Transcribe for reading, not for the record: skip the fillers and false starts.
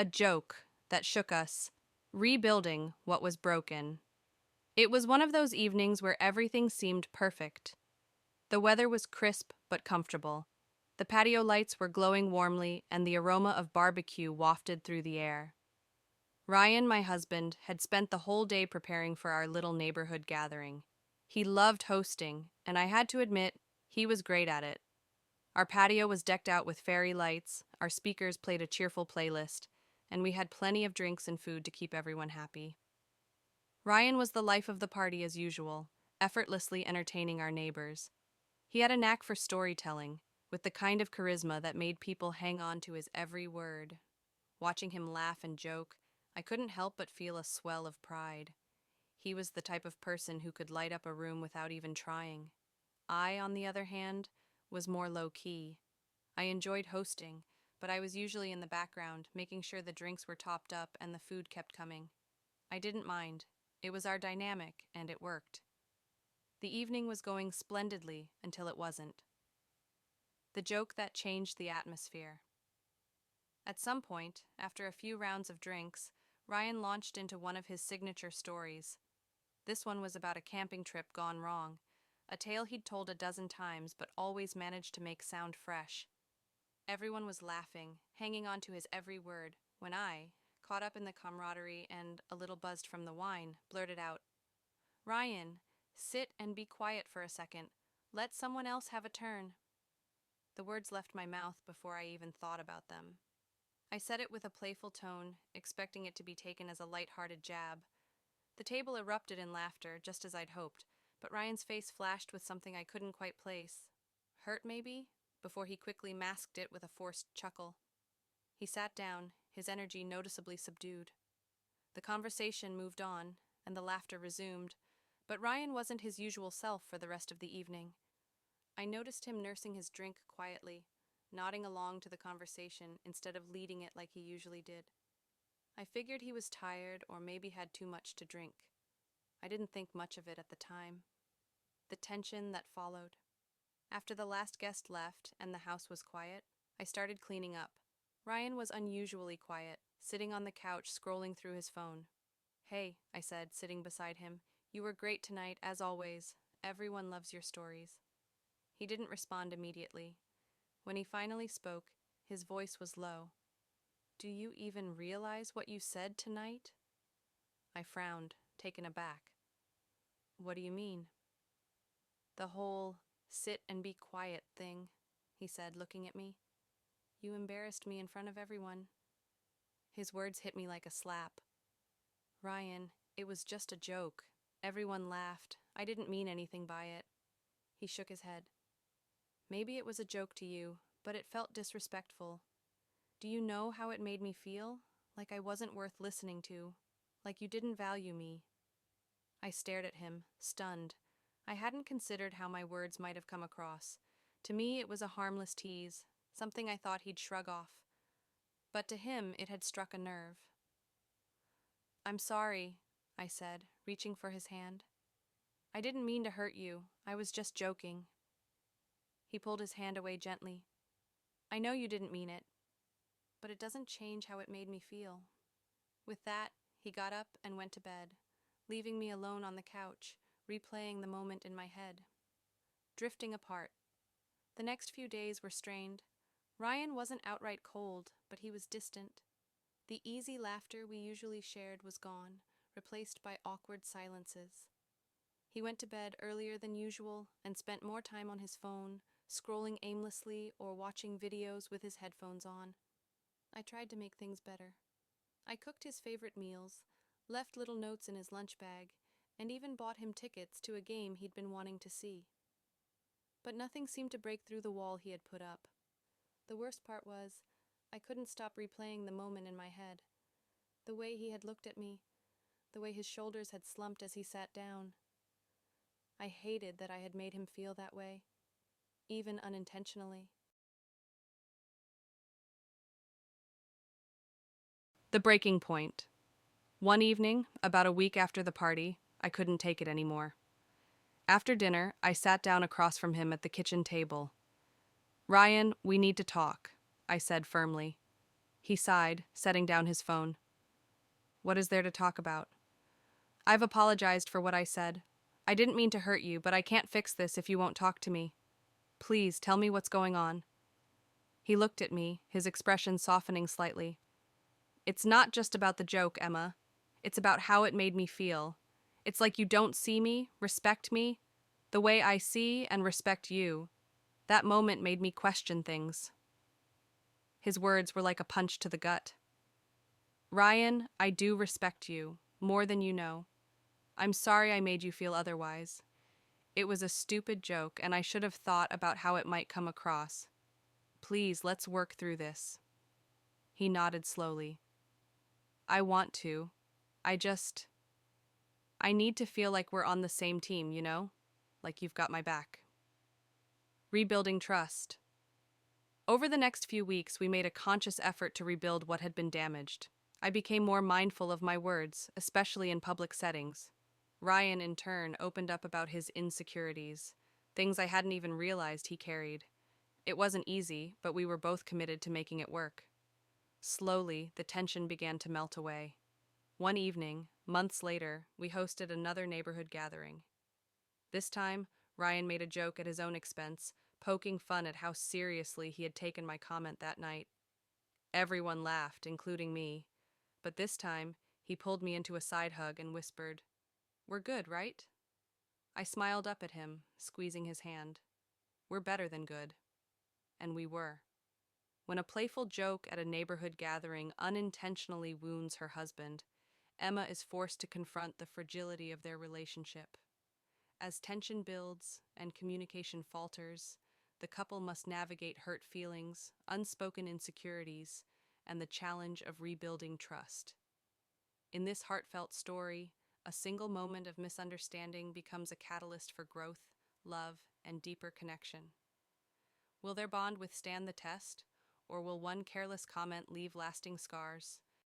A joke that shook us, rebuilding what was broken. It was one of those evenings where everything seemed perfect. The weather was crisp but comfortable. The patio lights were glowing warmly, and the aroma of barbecue wafted through the air. Ryan, my husband, had spent the whole day preparing for our little neighborhood gathering. He loved hosting, and I had to admit, he was great at it. Our patio was decked out with fairy lights, our speakers played a cheerful playlist, and we had plenty of drinks and food to keep everyone happy. Ryan was the life of the party as usual, effortlessly entertaining our neighbors. He had a knack for storytelling, with the kind of charisma that made people hang on to his every word. Watching him laugh and joke, I couldn't help but feel a swell of pride. He was the type of person who could light up a room without even trying. I, on the other hand, was more low-key. I enjoyed hosting, but I was usually in the background, making sure the drinks were topped up and the food kept coming. I didn't mind. It was our dynamic, and it worked. The evening was going splendidly until it wasn't. The joke that changed the atmosphere. At some point, after a few rounds of drinks, Ryan launched into one of his signature stories. This one was about a camping trip gone wrong, a tale he'd told a dozen times but always managed to make sound fresh. Everyone was laughing, hanging on to his every word, when I, caught up in the camaraderie and a little buzzed from the wine, blurted out, "Ryan, sit and be quiet for a second. Let someone else have a turn." The words left my mouth before I even thought about them. I said it with a playful tone, expecting it to be taken as a light-hearted jab. The table erupted in laughter, just as I'd hoped, but Ryan's face flashed with something I couldn't quite place. Hurt, maybe? Before he quickly masked it with a forced chuckle. He sat down, his energy noticeably subdued. The conversation moved on, and the laughter resumed, but Ryan wasn't his usual self for the rest of the evening. I noticed him nursing his drink quietly, nodding along to the conversation instead of leading it like he usually did. I figured he was tired or maybe had too much to drink. I didn't think much of it at the time. The tension that followed. After the last guest left and the house was quiet, I started cleaning up. Ryan was unusually quiet, sitting on the couch scrolling through his phone. "Hey," I said, sitting beside him. "You were great tonight, as always. Everyone loves your stories." He didn't respond immediately. When he finally spoke, his voice was low. "Do you even realize what you said tonight?" I frowned, taken aback. "What do you mean?" "The whole sit and be quiet thing," he said, looking at me. "You embarrassed me in front of everyone." His words hit me like a slap. "Ryan, it was just a joke. Everyone laughed. I didn't mean anything by it." He shook his head. "Maybe it was a joke to you, but it felt disrespectful. Do you know how it made me feel? Like I wasn't worth listening to. Like you didn't value me." I stared at him, stunned. I hadn't considered how my words might have come across. To me, it was a harmless tease, something I thought he'd shrug off. But to him, it had struck a nerve. "I'm sorry," I said, reaching for his hand. "I didn't mean to hurt you. I was just joking." He pulled his hand away gently. "I know you didn't mean it, but it doesn't change how it made me feel." With that, he got up and went to bed, leaving me alone on the couch, replaying the moment in my head. Drifting apart. The next few days were strained. Ryan wasn't outright cold, but he was distant. The easy laughter we usually shared was gone, replaced by awkward silences. He went to bed earlier than usual and spent more time on his phone, scrolling aimlessly or watching videos with his headphones on. I tried to make things better. I cooked his favorite meals, left little notes in his lunch bag, and even bought him tickets to a game he'd been wanting to see. But nothing seemed to break through the wall he had put up. The worst part was, I couldn't stop replaying the moment in my head. The way he had looked at me, the way his shoulders had slumped as he sat down. I hated that I had made him feel that way, even unintentionally. The breaking point. One evening, about a week after the party, I couldn't take it anymore. After dinner, I sat down across from him at the kitchen table. "Ryan, we need to talk," I said firmly. He sighed, setting down his phone. What is there to talk about? I've apologized for what I said. I didn't mean to hurt you, but I can't fix this if you won't talk to me. Please tell me what's going on. He looked at me, his expression softening slightly. It's not just about the joke, Emma. It's about how it made me feel. It's like you don't see me, respect me, the way I see and respect you. That moment made me question things. His words were like a punch to the gut. Ryan, I do respect you, more than you know. I'm sorry I made you feel otherwise. It was a stupid joke, and I should have thought about how it might come across. Please, let's work through this. He nodded slowly. I want to. I just. I need to feel like we're on the same team, you know? Like you've got my back. Rebuilding trust. Over the next few weeks, we made a conscious effort to rebuild what had been damaged. I became more mindful of my words, especially in public settings. Ryan, in turn, opened up about his insecurities, things I hadn't even realized he carried. It wasn't easy, but we were both committed to making it work. Slowly, the tension began to melt away. One evening, months later, we hosted another neighborhood gathering. This time, Ryan made a joke at his own expense, poking fun at how seriously he had taken my comment that night. Everyone laughed, including me, but this time, he pulled me into a side hug and whispered, "We're good, right?" I smiled up at him, squeezing his hand. "We're better than good." And we were. When a playful joke at a neighborhood gathering unintentionally wounds her husband, Emma is forced to confront the fragility of their relationship. As tension builds and communication falters, the couple must navigate hurt feelings, unspoken insecurities, and the challenge of rebuilding trust. In this heartfelt story, a single moment of misunderstanding becomes a catalyst for growth, love, and deeper connection. Will their bond withstand the test, or will one careless comment leave lasting scars?